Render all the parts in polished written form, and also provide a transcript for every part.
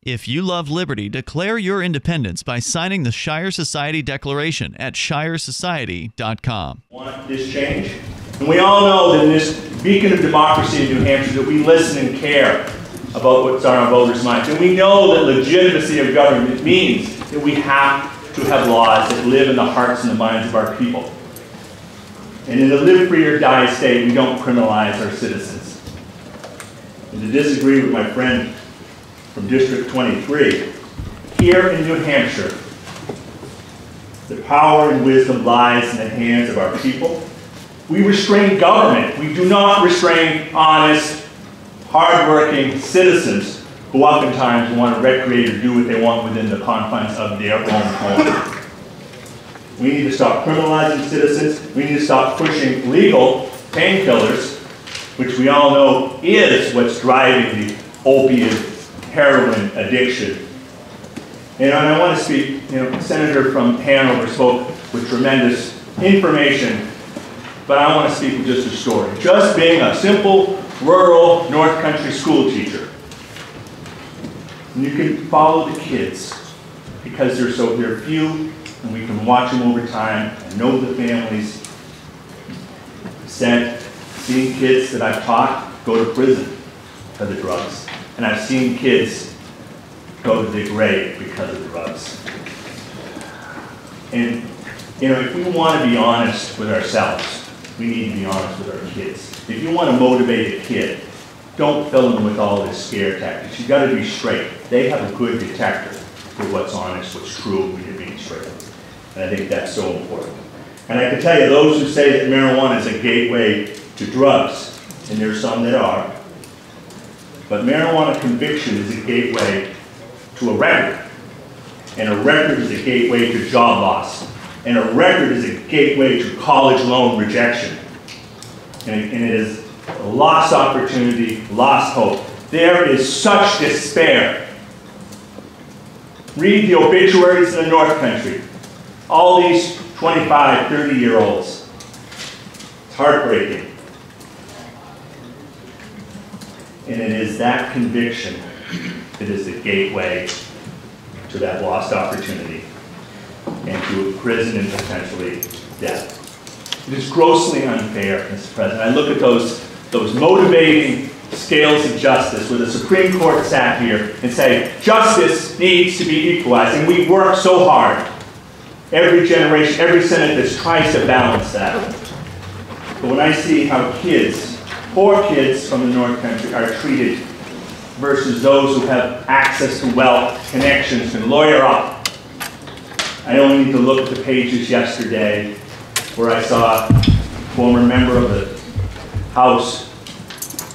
If you love liberty, declare your independence by signing the Shire Society Declaration at shiresociety.com. Want this change? And we all know that in this beacon of democracy in New Hampshire that we listen and care about what's on our voters' minds. And we know that legitimacy of government means that we have to have laws that live in the hearts and the minds of our people. And in a live free or die state, we don't criminalize our citizens. And to disagree with my friend from District 23, here in New Hampshire, the power and wisdom lies in the hands of our people. We restrain government. We do not restrain honest, hardworking citizens who oftentimes want to recreate or do what they want within the confines of their own home. We need to stop criminalizing citizens. We need to stop pushing legal painkillers, which we all know is what's driving the opiate heroin addiction. And I want to speak, the senator from Hanover spoke with tremendous information, but I want to speak with just a story. Just being a simple, rural, North Country school teacher. And you can follow the kids because they're few, and we can watch them over time and know the families. Seeing kids that I've taught go to prison for the drugs. And I've seen kids go to the grave because of drugs. And if we want to be honest with ourselves, we need to be honest with our kids. If you want to motivate a kid, don't fill them with all this scare tactics. You've got to be straight. They have a good detector for what's honest, what's true, when you're being straight. And I think that's so important. And I can tell you, those who say that marijuana is a gateway to drugs, and there's some that are, but marijuana conviction is a gateway to a record. And a record is a gateway to job loss. And a record is a gateway to college loan rejection. And it is a lost opportunity, lost hope. There is such despair. Read the obituaries in the North Country. All these 25, 30-year-olds. It's heartbreaking. And it is that conviction that is the gateway to that lost opportunity and to prison and potentially death. It is grossly unfair, Mr. President. I look at those motivating scales of justice where the Supreme Court sat here and say, justice needs to be equalized, and we work so hard. Every generation, every Senate that tries to balance that. But when I see how kids, poor kids from the North Country are treated versus those who have access to wealth, connections, and lawyer up, I only need to look at the pages yesterday where I saw a former member of the House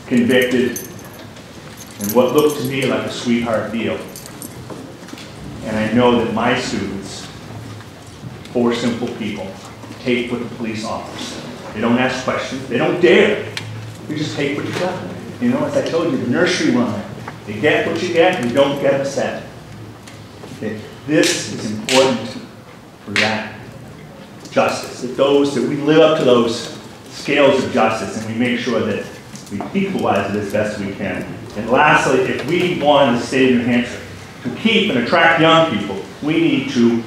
convicted in what looked to me like a sweetheart deal. And I know that my students, four simple people, take what the police offers. They don't ask questions. They don't dare. You just take what you got. As I told you, the nursery rhyme. You get what you get, and you don't get upset. This is important for that justice. That we live up to those scales of justice, and we make sure that we equalize it as best we can. And lastly, if we want the state of New Hampshire to keep and attract young people, we need to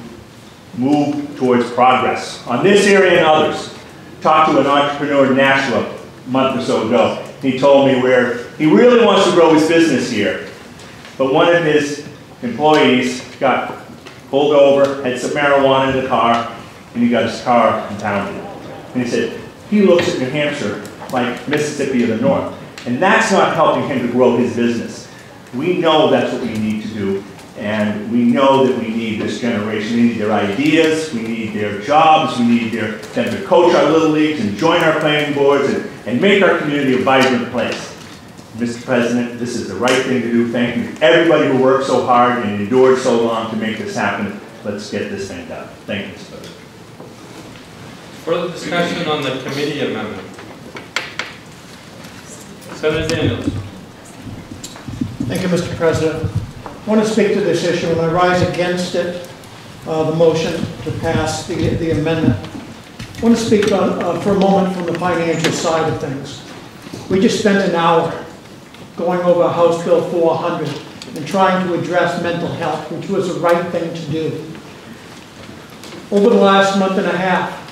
move towards progress on this area and others. Talked to an entrepreneur in Nashville a month or so ago. He told me where he really wants to grow his business here, but one of his employees got pulled over, had some marijuana in the car, and he got his car impounded. And he said, he looks at New Hampshire like Mississippi of the North, and that's not helping him to grow his business. We know that's what we need to do, and we know that we need this generation. We need their ideas, we need their jobs, we need them to coach our little leagues and join our planning boards and make our community a vibrant place. Mr. President, this is the right thing to do. Thank you to everybody who worked so hard and endured so long to make this happen. Let's get this thing done. Thank you, Mr. President. Further discussion on the committee amendment. Senator Daniels. Thank you, Mr. President. I want to speak to this issue, and I rise against it, the motion to pass the amendment. I want to speak for a moment from the financial side of things. We just spent an hour going over House Bill 400 and trying to address mental health, which was the right thing to do. Over the last month and a half,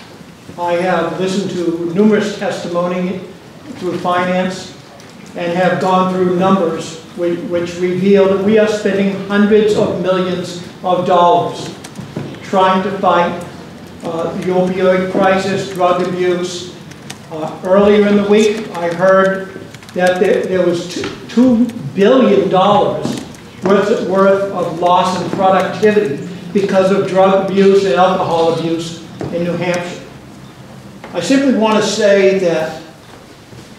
I have listened to numerous testimony through finance and have gone through numbers which reveal that we are spending hundreds of millions of dollars trying to fight the opioid crisis, drug abuse. Earlier in the week, I heard that there was $2 billion worth of loss in productivity because of drug abuse and alcohol abuse in New Hampshire. I simply want to say that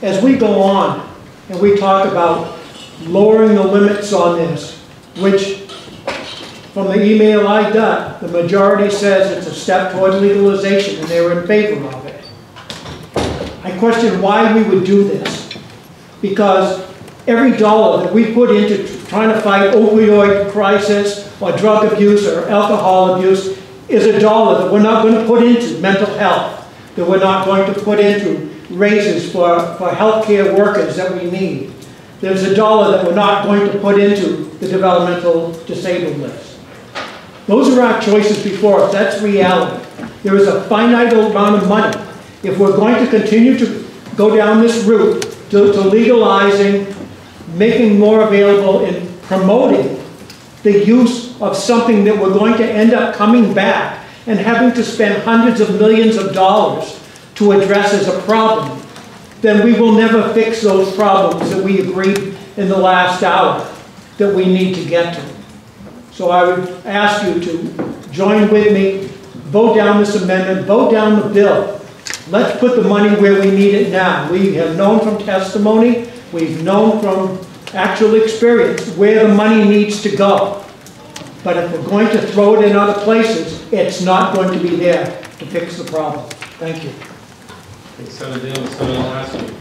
as we go on and we talk about lowering the limits on this, which from the email I got, the majority says it's a step toward legalization and they're in favor of it. I question why we would do this, because every dollar that we put into trying to fight opioid crisis or drug abuse or alcohol abuse is a dollar that we're not going to put into mental health, that we're not going to put into raises for healthcare workers that we need. There's a dollar that we're not going to put into the developmental disabled list. Those are our choices before us. That's reality. There is a finite amount of money. If we're going to continue to go down this route to legalizing, making more available, and promoting the use of something that we're going to end up coming back and having to spend hundreds of millions of dollars to address as a problem, then we will never fix those problems that we agreed in the last hour that we need to get to. So I would ask you to join with me, vote down this amendment, vote down the bill. Let's put the money where we need it now. We have known from testimony, we've known from actual experience where the money needs to go. But if we're going to throw it in other places, it's not going to be there to fix the problem. Thank you. Thanks, Senator Deal. Senator Lasky.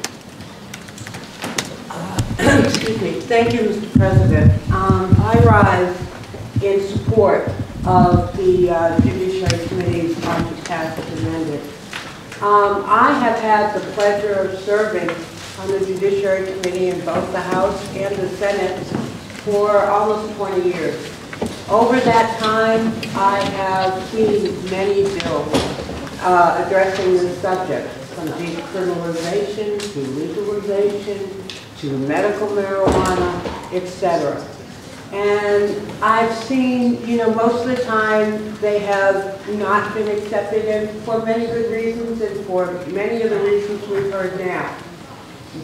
Excuse me. Thank you, Mr. President. I rise in support of the Judiciary Committee's motion to pass as amended. I have had the pleasure of serving on the Judiciary Committee in both the House and the Senate for almost 20 years. Over that time, I have seen many bills addressing this subject, from decriminalization to legalization to medical marijuana, etc. And I've seen, most of the time they have not been accepted, and for many good reasons and for many of the reasons we've heard now.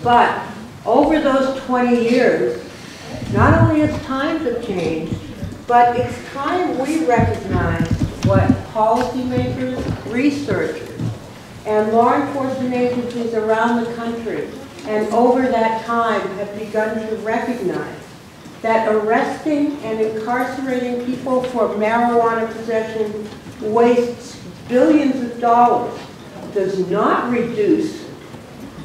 But over those 20 years, not only has times have changed, but it's time we recognize what policymakers, researchers, and law enforcement agencies around the country and over that time have begun to recognize that arresting and incarcerating people for marijuana possession wastes billions of dollars, does not reduce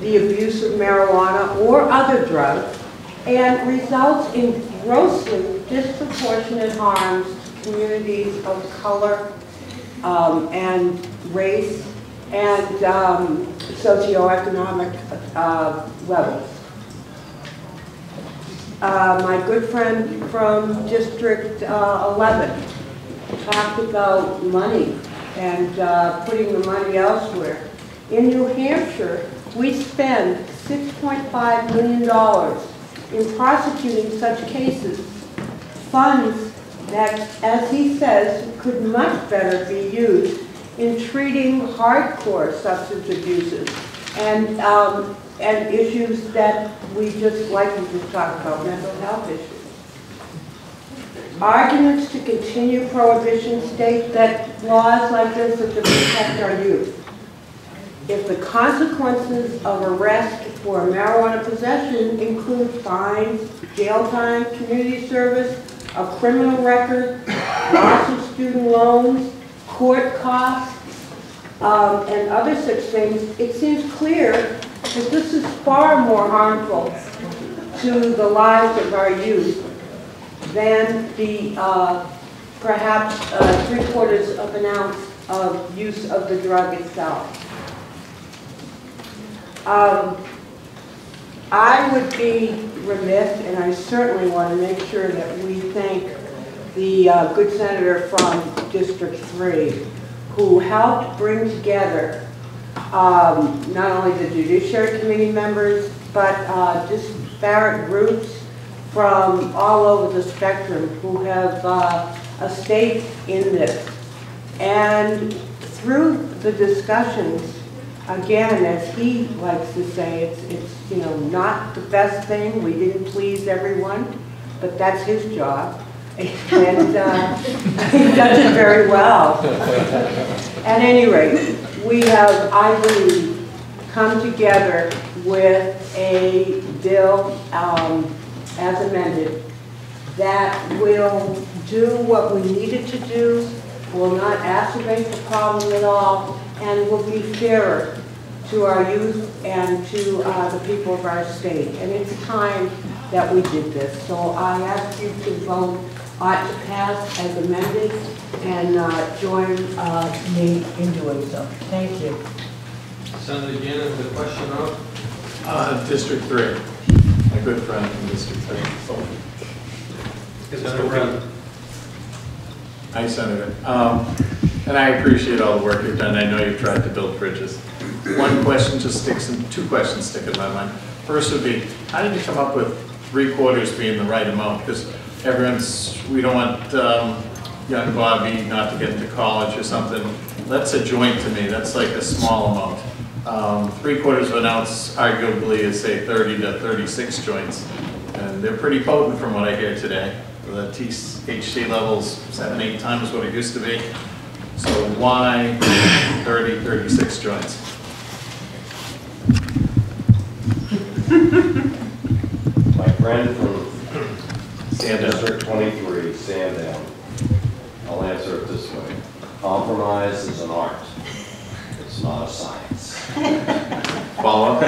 the abuse of marijuana or other drugs, and results in grossly disproportionate harms to communities of color and race and socioeconomic levels. My good friend from District 11 talked about money and putting the money elsewhere. In New Hampshire, we spend $6.5 million in prosecuting such cases, funds that, as he says, could much better be used in treating hardcore substance abuses and issues that we just talk about, mental health issues. Arguments to continue prohibition state that laws like this are to protect our youth. If the consequences of arrest for marijuana possession include fines, jail time, community service, a criminal record, loss of student loans, court costs, and other such things, it seems clear that this is far more harmful to the lives of our youth than the perhaps 3/4 of an ounce of use of the drug itself. I would be remiss, and I certainly want to make sure that we thank the good senator from District 3 who helped bring together not only the Judiciary Committee members, but disparate groups from all over the spectrum who have a stake in this. And through the discussions, again, as he likes to say, it's you know, not the best thing. We didn't please everyone, but that's his job. And he does it very well. At any rate, we have, I believe, come together with a bill as amended that will do what we needed to do, will not exacerbate the problem at all, and will be fairer to our youth and to the people of our state. And it's time that we did this. So I ask you to vote ought to pass as amended and join me in doing so. Thank you. Senator Gannon, the question of? District 3. My good friend from District 3. Senator Brown. Hi, Senator. And I appreciate all the work you've done. I know you've tried to build bridges. One question just sticks, and two questions stick in my mind. First would be, how did you come up with 3/4 being the right amount? Because we don't want young Bobby not to get into college or something. That's a joint to me. That's like a small amount. 3/4 of an ounce arguably is, say, 30 to 36 joints. And they're pretty potent from what I hear today. The THC level's 7-8 times what it used to be. So why 30, 36 joints? My friend from Sandown. District 23, Sandown, I'll answer it this way. Compromise is an art. It's not a science. Follow up?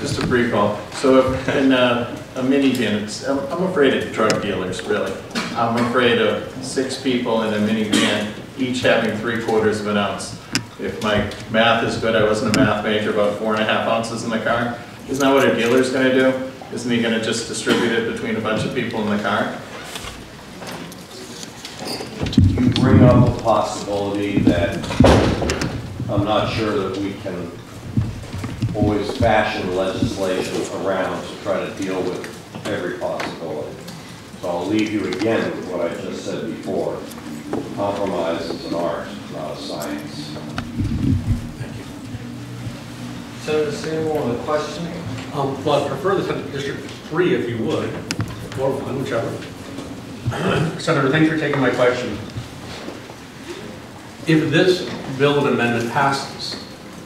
Just a brief call. So if in a minivan, I'm afraid of drug dealers, really. I'm afraid of 6 people in a minivan, each having 3/4 of an ounce. If my math is good, I wasn't a math major, about 4.5 ounces in the car. Isn't that what a dealer's gonna do? Isn't he gonna just distribute it between a bunch of people in the car? You bring up a possibility that I'm not sure that we can always fashion legislation around to try to deal with every possibility. So I'll leave you again with what I just said before. Compromise is an art, not a science. Thank you. Senator Seymour, the question? Well, I'd prefer this at District 3 if you would, or 1, whichever. Senator, thanks for taking my question. If this bill and amendment passes,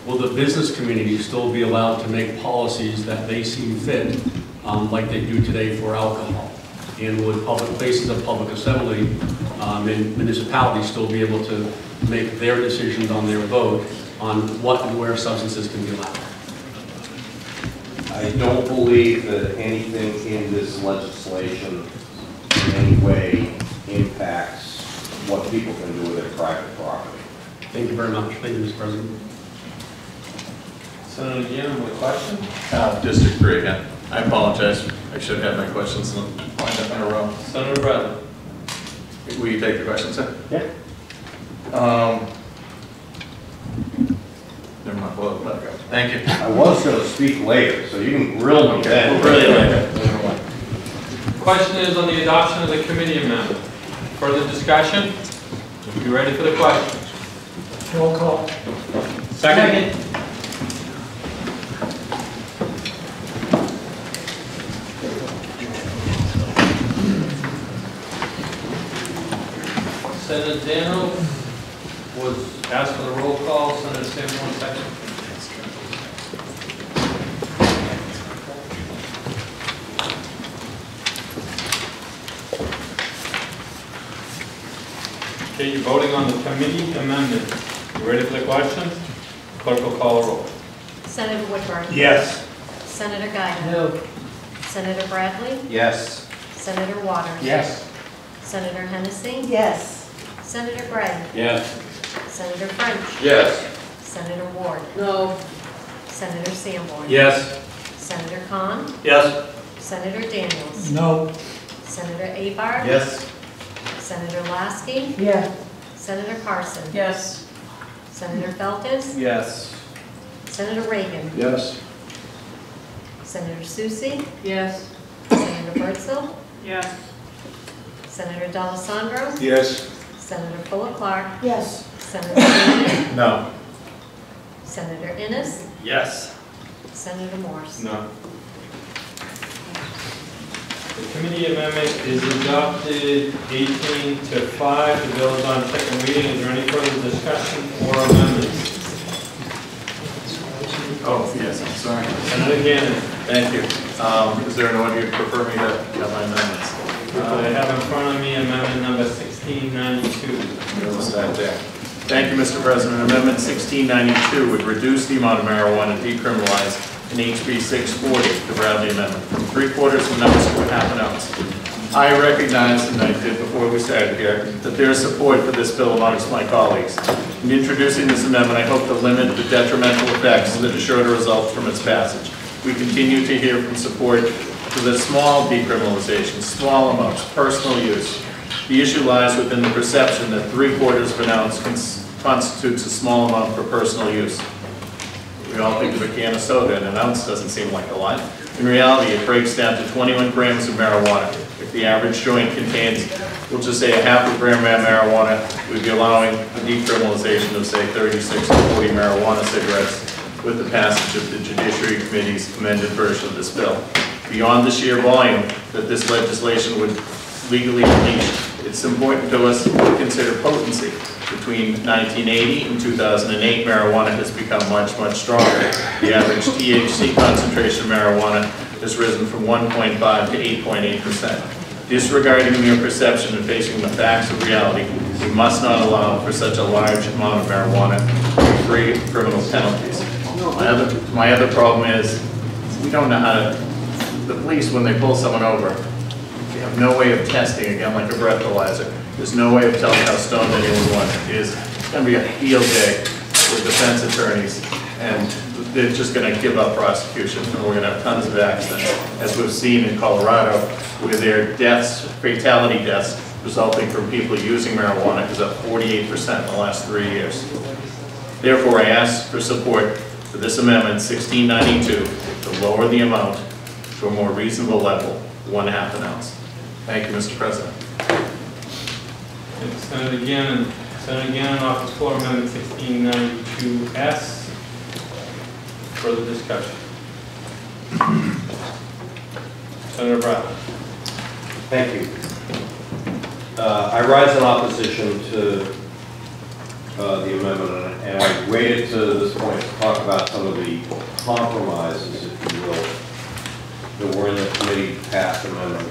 will the business community still be allowed to make policies that they see fit, like they do today for alcohol? And would public places of public assembly in municipalities still be able to make their decisions on their vote on what and where substances can be allowed? I don't believe that anything in this legislation in any way impacts what people can do with their private property. Thank you very much. Thank you, Mr. President. Senator Gannon, the question? District 3 again. I apologize. I should have my questions lined up in a row. Senator Bradley. Will you take the questions, sir? Yeah. Never mind. Well, let it go. Thank you. I was going to speak later, so you can grill me then. Really later. Question is on the adoption of the committee amendment. Further discussion? You ready for the question? Roll call. Second. Senator Daniel was asked for the roll call. Senator Seymour, second. Okay, you're voting on the committee amendment. You ready for the question? Clerk will call a roll. Senator Woodburn. Yes. Senator Guy. No. Senator Bradley. Yes. Senator Waters. Yes. Senator Hennessy. Yes. Senator Gregg. Yes. Senator French. Yes. Senator Ward. No. Senator Sanborn. Yes. Senator Khan, Yes. Senator Daniels, No. Senator Abar, Yes. Senator Lasky, Yes. Senator Carson, Yes. Senator Feltes, Yes. Senator Reagan, Yes. Senator Susie, Yes. Senator Bertzel, Yes. Senator D'Alessandro, Yes. Senator Fuller Clark, Yes. Senator Freeman, No. Senator Innes, Yes. Senator Morse. No. The committee amendment is adopted 18 to 5. The bill is on second reading. Is there any further discussion or amendments? Oh, yes, I'm sorry. Senator Gannon. Thank you. Is there an order you'd prefer me to have my amendments? I have in front of me amendment number 1692. We'll start there. Thank you, Mr. President. Amendment 1692 would reduce the amount of marijuana decriminalized in HB 640, the Bradley Amendment, from 3/4 of an ounce to a half an ounce. I recognize, and I did before we started here, that there is support for this bill amongst my colleagues. In introducing this amendment, I hope to limit the detrimental effects that are sure to result from its passage. We continue to hear from support for the small decriminalization, small amounts, personal use. The issue lies within the perception that 3/4 of an ounce constitutes a small amount for personal use. We all think of a can of soda, and an ounce doesn't seem like a lot. In reality, it breaks down to 21 grams of marijuana. If the average joint contains, we'll just say, a half a gram of marijuana, we'd be allowing the decriminalization of, say, 36 to 40 marijuana cigarettes with the passage of the Judiciary Committee's amended version of this bill. Beyond the sheer volume that this legislation would legally unleash, it's important to us to consider potency. Between 1980 and 2008, marijuana has become much, much stronger. The average THC concentration of marijuana has risen from 1.5 to 8.8%. Disregarding mere perception and facing the facts of reality, we must not allow for such a large amount of marijuana to be free of criminal penalties. My other problem is, we don't know how to, the police, when they pull someone over, they have no way of testing, again, like a breathalyzer. There's no way of telling how stoned anyone was. It's going to be a field day with defense attorneys, and they're just going to give up prosecution, and we're going to have tons of accidents, as we've seen in Colorado, where their deaths, fatality deaths, resulting from people using marijuana is up 48% in the last 3 years. Therefore, I ask for support for this amendment, 1692, to lower the amount to a more reasonable level, 1/2 an ounce. Thank you, Mr. President. Senator Gannon offers floor amendment 1692S. Further discussion. Senator Bradley. Thank you. I rise in opposition to the amendment, and I waited to this point to talk about some of the compromises, if you will, that were in the committee passed amendment.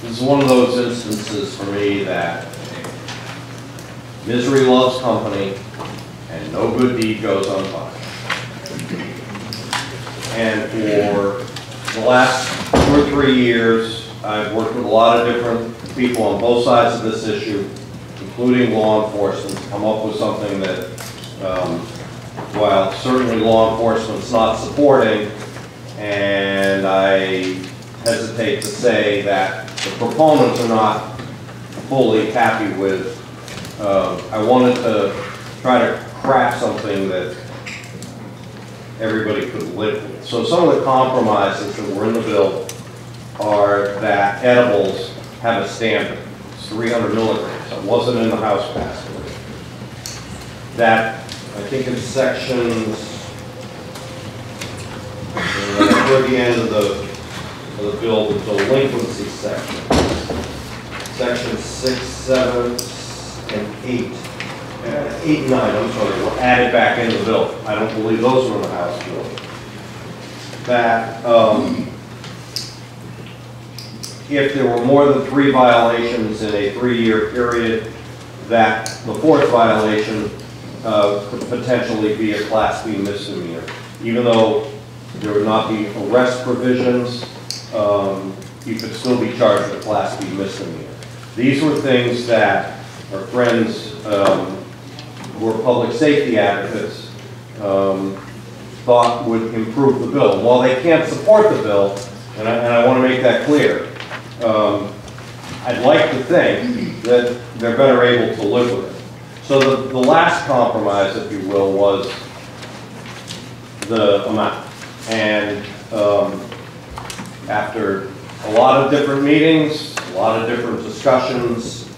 This is one of those instances for me that misery loves company and no good deed goes unpunished. And for the last 2 or 3 years, I've worked with a lot of different people on both sides of this issue, including law enforcement, to come up with something that, while certainly law enforcement's not supporting, and I hesitate to say that the proponents are not fully happy with, I wanted to try to craft something that everybody could live with. So some of the compromises that were in the bill are that edibles have a standard. It's 300 milligrams. It wasn't in the House passed. That, I think in sections, toward the end of the bill, the delinquency section. Sections 6, 7, and 8. 8 and 9, I'm sorry, were added back into the bill. I don't believe those were in the House bill. That if there were more than 3 violations in a 3-year period, that the 4th violation could potentially be a Class B misdemeanor. Even though there would not be arrest provisions, you could still be charged with a Class B misdemeanor. These were things that our friends who are public safety advocates thought would improve the bill. While they can't support the bill, and I want to make that clear, I'd like to think that they're better able to live with it. So the last compromise, if you will, was the amount. And after a lot of different meetings, a lot of different discussions,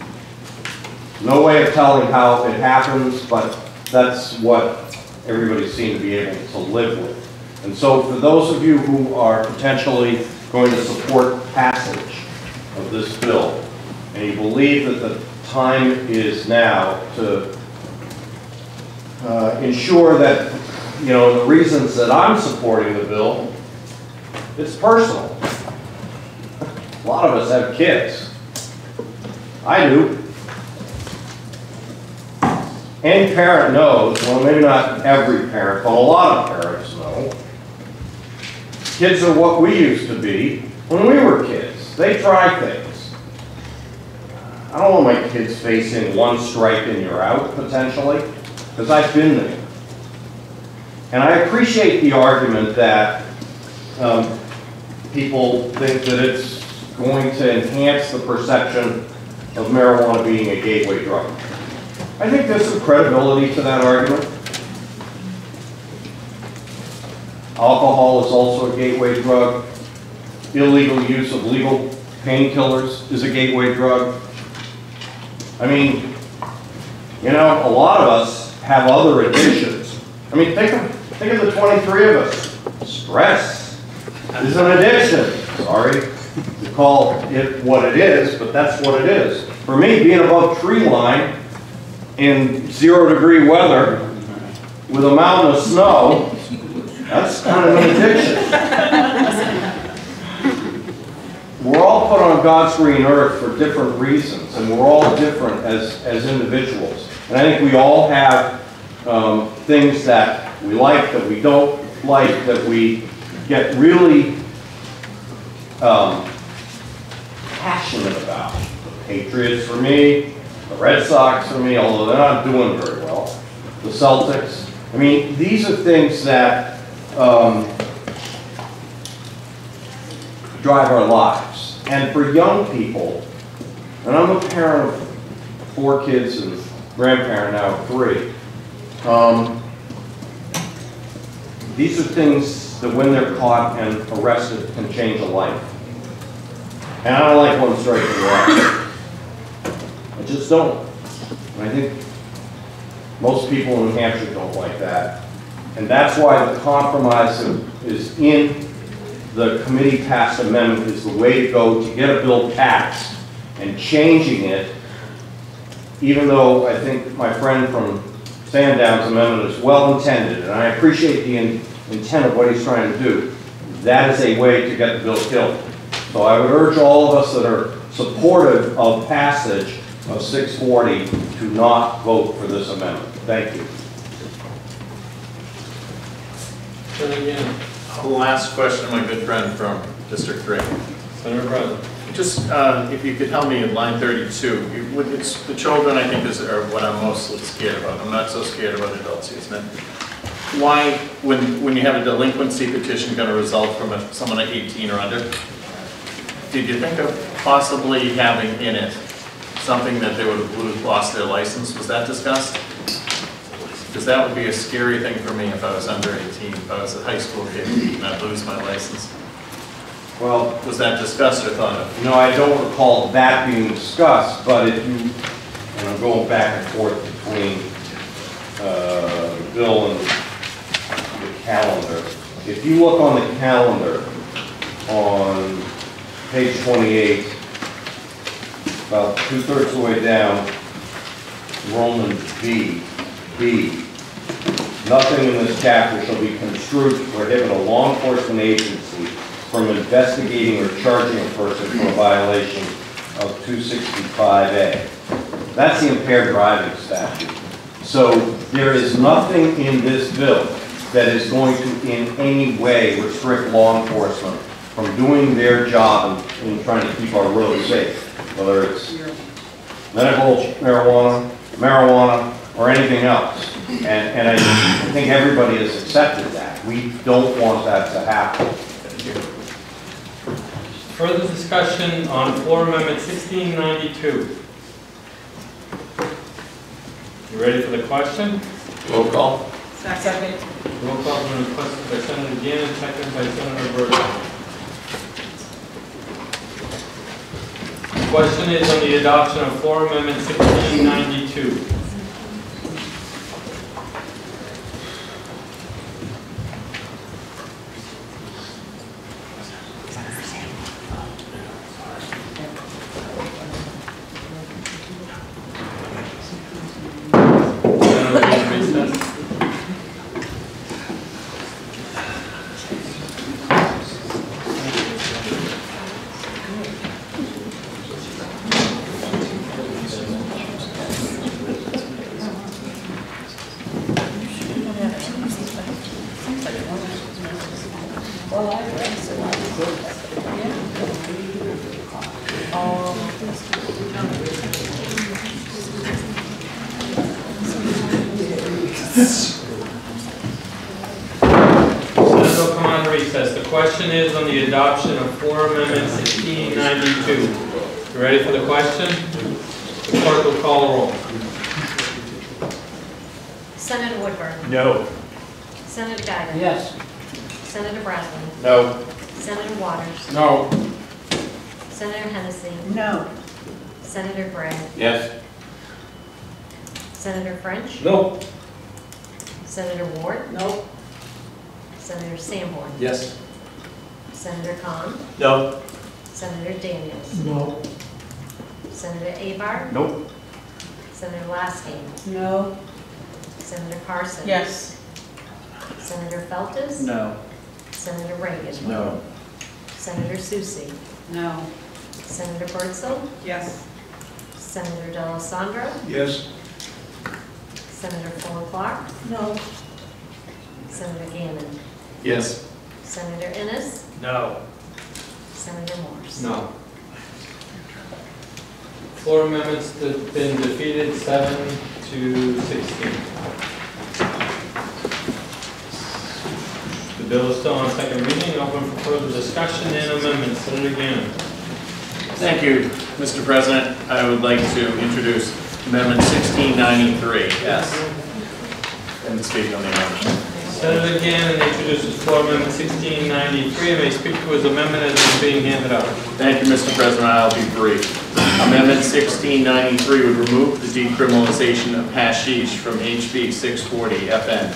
no way of telling how it happens, but that's what everybody seemed to be able to live with. And so for those of you who are potentially going to support passage of this bill, and you believe that the time is now to ensure that, you know, the reasons that I'm supporting the bill, it's personal. A lot of us have kids. I do. Any parent knows, well, maybe not every parent, but a lot of parents know, kids are what we used to be when we were kids. They try things. I don't want my kids facing one strike and you're out, potentially, because I've been there. And I appreciate the argument that people think that it's going to enhance the perception of marijuana being a gateway drug. I think there's some credibility to that argument. Alcohol is also a gateway drug. Illegal use of legal painkillers is a gateway drug. I mean, you know, a lot of us have other addictions. I mean, think of the 23 of us. Stress is an addiction. Sorry to call it what it is, but that's what it is. For me, being above tree line in 0-degree weather with a mountain of snow, that's kind of an addiction. We're all put on God's green earth for different reasons, and we're all different as individuals. And I think we all have things that we like, that we don't like, that we get really passionate about. The Patriots for me, the Red Sox for me, although they're not doing very well. The Celtics. I mean, these are things that drive our lives. And for young people, and I'm a parent of 4 kids and grandparent now of 3, these are things that when they're caught and arrested can change a life. And I don't like one strike and you're out. I just don't. And I think most people in New Hampshire don't like that. And that's why the compromise is in the committee-passed amendment is the way to go to get a bill passed. And changing it, even though I think my friend from Sandown's amendment is well-intended, and I appreciate the intent of what he's trying to do, that is a way to get the bill killed. So I would urge all of us that are supportive of passage of 640 to not vote for this amendment. Thank you. Last question, my good friend from District 3. Senator President. Just, if you could help me in line 32, it's the children I think are what I'm mostly scared about. I'm not so scared about adults using it. Why, when you have a delinquency petition going to result from someone at 18 or under, did you think of possibly having in it something that they would have lost their license? Was that discussed? Because that would be a scary thing for me if I was under 18, if I was a high school kid and I'd lose my license. Well, was that discussed or thought of? No, I don't recall that being discussed, but if you, and I'm going back and forth between the bill and the calendar. If you look on the calendar on page 28, about 2/3 of the way down, Roman B, nothing in this chapter shall be construed to prohibit a law enforcement agency from investigating or charging a person for a violation of 265A. That's the impaired driving statute. So there is nothing in this bill that is going to in any way restrict law enforcement from doing their job in trying to keep our roads safe, whether it's medical marijuana, or anything else. And I think everybody has accepted that. We don't want that to happen. Further discussion on floor amendment 1692. You ready for the question? Roll call. Second. Roll call has been requested by Senator Gannon, seconded by Senator Burton. The question is on the adoption of floor amendment 1692. Senator, come on recess. The question is on the adoption of floor amendment 1692. You ready for the question? The clerk will call the roll. Senator Woodburn. No. Senator Guyton. Yes. Senator Bradley. No. Senator Waters. No. Senator Hennessy. No. Senator Gray. Yes. Senator French. No. Senator Ward. No. Senator Sanborn. Yes. Senator Khan. No. Senator Daniels. No. Senator Abar. Nope. Senator Lasky. No. Senator Carson. Yes. Senator Feltes. No. Senator Reagan. No. Senator Susie. No. Senator Bertzel. Yes. Senator D'Alessandro. Yes. Senator Fuller Clark. No. Senator Gannon. Yes. Senator Innes. No. Senator Morse. No. Floor amendments have been defeated 7-16. The bill is still on second reading. Open for further discussion and amendments. Senator Gannon. Thank you, Mr. President. I would like to introduce Amendment 1693. Yes. And speak on the amendment. Senator Gannon introduces floor amendment 1693 and may speak to his amendment as it is being handed out. Thank you, Mr. President. I'll be brief. Amendment 1693 would remove the decriminalization of hashish from HB 640 FN.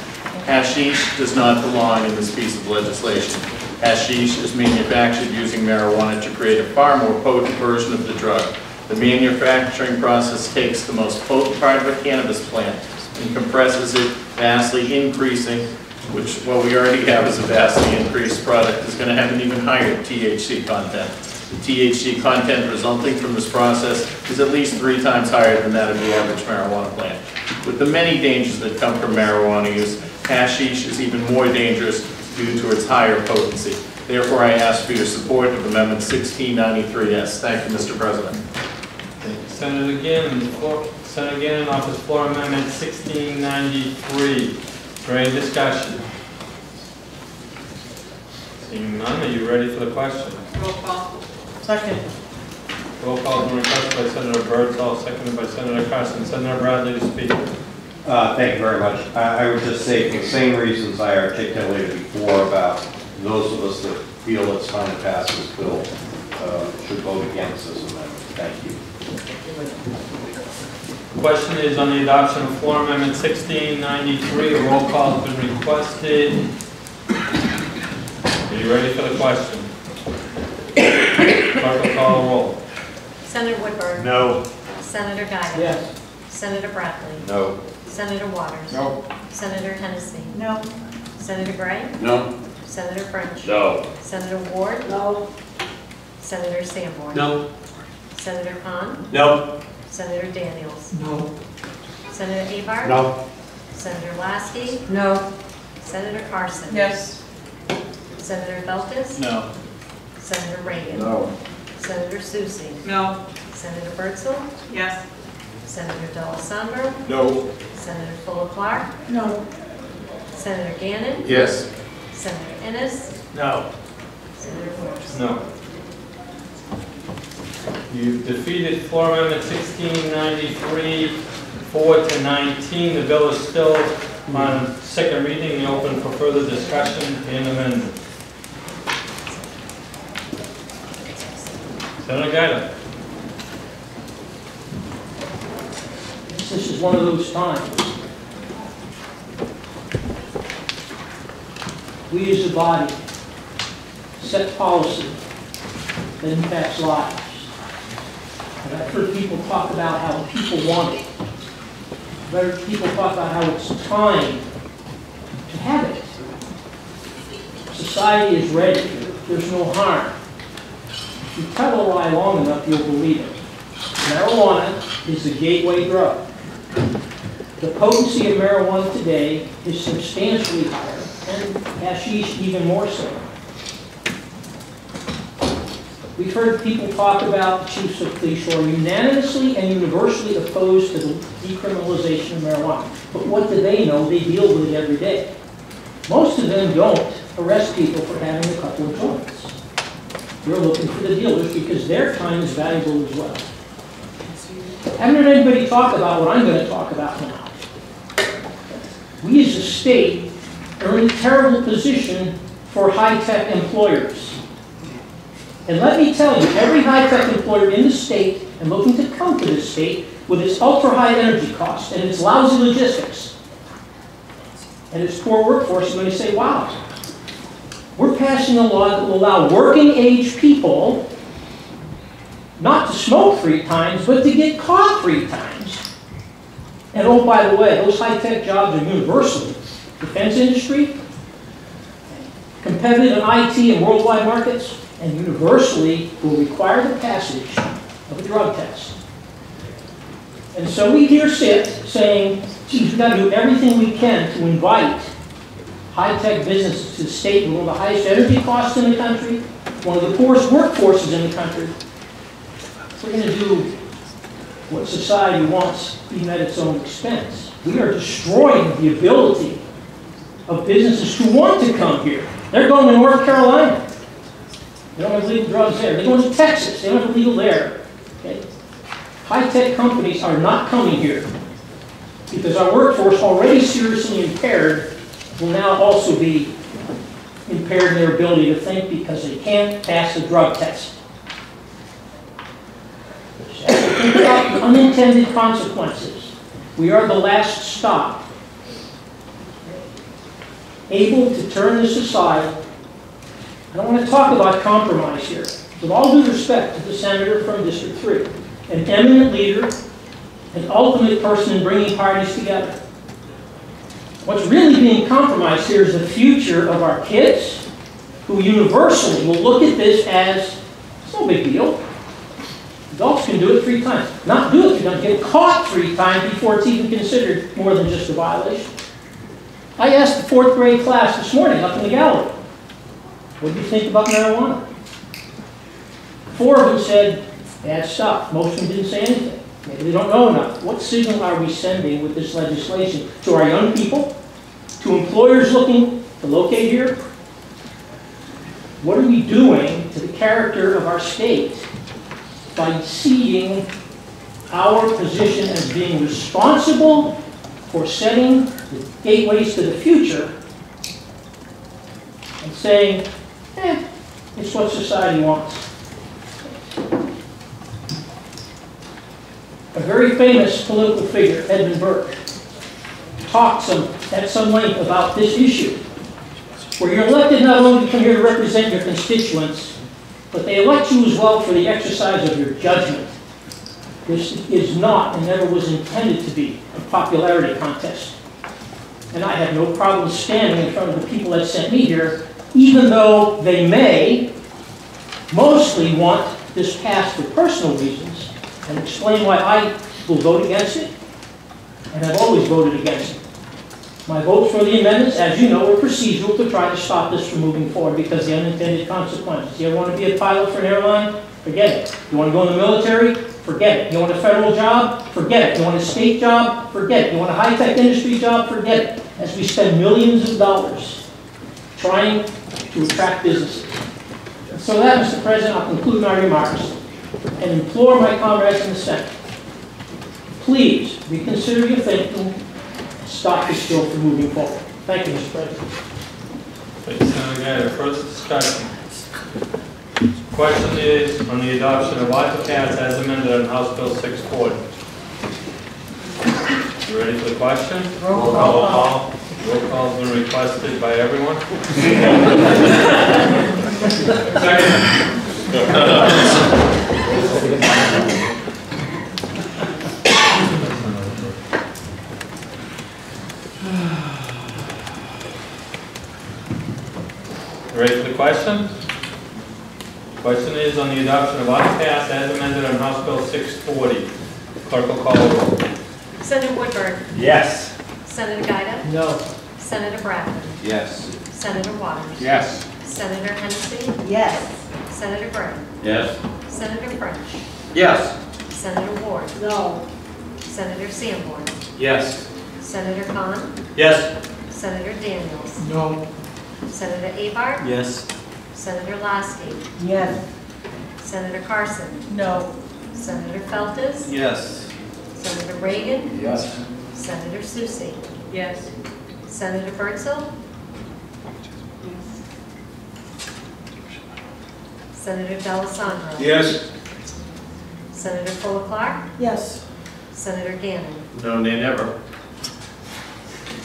Hashish does not belong in this piece of legislation. Hashish is manufactured using marijuana to create a far more potent version of the drug. The manufacturing process takes the most potent part of a cannabis plant and compresses it, vastly increasing, which what we already have is a vastly increased product, is going to have an even higher THC content. The THC content resulting from this process is at least 3 times higher than that of the average marijuana plant. With the many dangers that come from marijuana use, hashish is even more dangerous due to its higher potency. Therefore, I ask for your support of Amendment 1693S. Thank you, Mr. President. Senator Gannon, Senator Gannon offers floor amendment 1693. Is there any discussion? Seeing none, are you ready for the question? Roll call. Second. Roll call is requested by Senator Birdsall, seconded by Senator Carson. Senator Bradley to speak. Thank you very much. I would just say, for the same reasons I articulated before about those of us that feel it's time to pass this bill should vote against this amendment. Thank you. The question is on the adoption of floor amendment 1693. A roll call has been requested. Are you ready for the question? Clerk will call a roll. Senator Woodburn. No. Senator Guyton. Yes. Senator Bradley. No. Senator Waters. No. Senator Hennessy. No. Senator Gray. No. Senator French. No. Senator Ward. No. Senator Sanborn. No. Senator Khan. No. Senator Daniels. No. Senator Abar. No. Senator Lasky. No. Senator Carson. Yes. Senator Feltes. No. Senator Reagan. No. Senator Susie. No. Senator Bertzel. Yes. Senator D'Alessandro. No. Senator Fuller Clark. No. Senator Gannon. Yes. Senator Ennis, No. Senator Morse. No. You defeated floor amendment 1693, 4-19. The bill is still on second reading and open for further discussion and amendment. Senator Gaida. This is one of those times. We as a body set policy that impacts lives. And I've heard people talk about how people want it. I've heard people talk about how it's time to have it. Society is ready. There's no harm. If you tell a lie long enough, you'll believe it. Marijuana is the gateway drug. The potency of marijuana today is substantially higher, and hashish even more so. We've heard people talk about, the chiefs of police who are unanimously and universally opposed to the decriminalization of marijuana. But what do they know? They deal with it every day. Most of them don't arrest people for having a couple of joints. They're looking for the dealers because their time is valuable as well. I haven't heard anybody talk about what I'm going to talk about now. We as a state are in a terrible position for high-tech employers. And let me tell you, every high-tech employer in the state and looking to come to this state with its ultra-high energy costs and its lousy logistics and its poor workforce is going to say, wow, we're passing a law that will allow working-age people not to smoke 3 times, but to get caught 3 times. And oh, by the way, those high-tech jobs are universal. Defense industry, competitive in IT and worldwide markets, and universally will require the passage of a drug test. And so we here sit saying, geez, we've got to do everything we can to invite high-tech businesses to the state with one of the highest energy costs in the country, one of the poorest workforces in the country. We're going to do what society wants, even at its own expense. We are destroying the ability of businesses who want to come here. They're going to North Carolina. They don't have legal drugs there. They're going to Texas. They don't have legal there. Okay? High-tech companies are not coming here because our workforce, already seriously impaired, will now also be impaired in their ability to think because they can't pass the drug test. Think about the unintended consequences. We are the last stop able to turn this aside. I don't want to talk about compromise here. With all due respect to the senator from District 3, an eminent leader, an ultimate person in bringing parties together. What's really being compromised here is the future of our kids, who universally will look at this as, it's no big deal. Adults can do it 3 times. Not do it, you're going to get caught 3 times before it's even considered more than just a violation. I asked the 4th grade class this morning up in the gallery, what do you think about marijuana? 4 of them said, bad stuff. Most of them didn't say anything. Maybe they don't know enough. What signal are we sending with this legislation to our young people, to employers looking to locate here? What are we doing to the character of our state by ceding our position as being responsible for setting the gateways to the future and saying, it's what society wants. A very famous political figure, Edmund Burke, talks at some length about this issue, where you're elected not only to come here to represent your constituents, but they elect you as well for the exercise of your judgment. This is not and never was intended to be a popularity contest. And I have no problem standing in front of the people that sent me here, even though they may mostly want this passed for personal reasons, and explain why I will vote against it, and I've always voted against it. My votes for the amendments, as you know, are procedural to try to stop this from moving forward because of the unintended consequences. You want to be a pilot for an airline? Forget it. You want to go in the military? Forget it. You want a federal job? Forget it. You want a state job? Forget it. You want a high-tech industry job? Forget it. As we spend millions of dollars trying to attract businesses. And so that, Mr. President, I'll conclude my remarks and implore my comrades in the Senate, please reconsider your thinking and stop this bill from moving forward. Thank you, Mr. President. Thank you, Senator Gator. First discussion. Question is on the adoption of AutoCAD as amended on House Bill 640. You ready for the question? Roll call. Roll call has been requested by everyone. Second. Ready for the question? Question is on the adoption of AutoCAD as amended on House Bill 640. Clerk will call the roll. Senator Woodburn. Yes. Senator Gaida. No. Senator Bradford. Yes. Senator Waters. Yes. Senator Hennessy. Yes. Senator Gray. Yes. Senator French. Yes. Senator Ward. No. Senator Sanborn. Yes. Senator Khan. Yes. Senator Daniels. No. Senator Abart. Yes. Senator Lasky. Yes. Senator Carson. No. Senator Feltes. Yes. Senator Reagan. Yes. Senator Susie. Yes. Senator Bertzel. Senator D'Alessandro. Yes. Senator Fuller Clark. Yes. Senator Gannon. No, nay, never.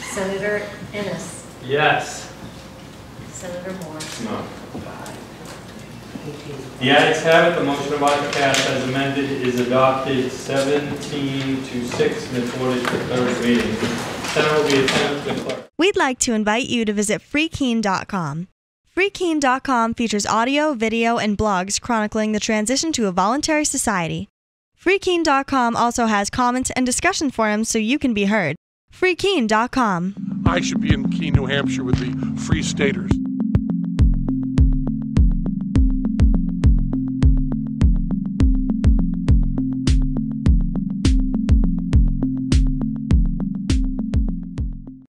Senator Ennis. Yes. Senator Moore. No. The ayes have it. The motion of AutoCAD as amended is adopted 17 to 6 and forwarded to third reading. Senate will be attended to the clerk. We'd like to invite you to visit freekeene.com. Freekeene.com features audio, video, and blogs chronicling the transition to a voluntary society. Freekeene.com also has comments and discussion forums so you can be heard. Freekeene.com. I should be in Keene, New Hampshire with the Free Staters.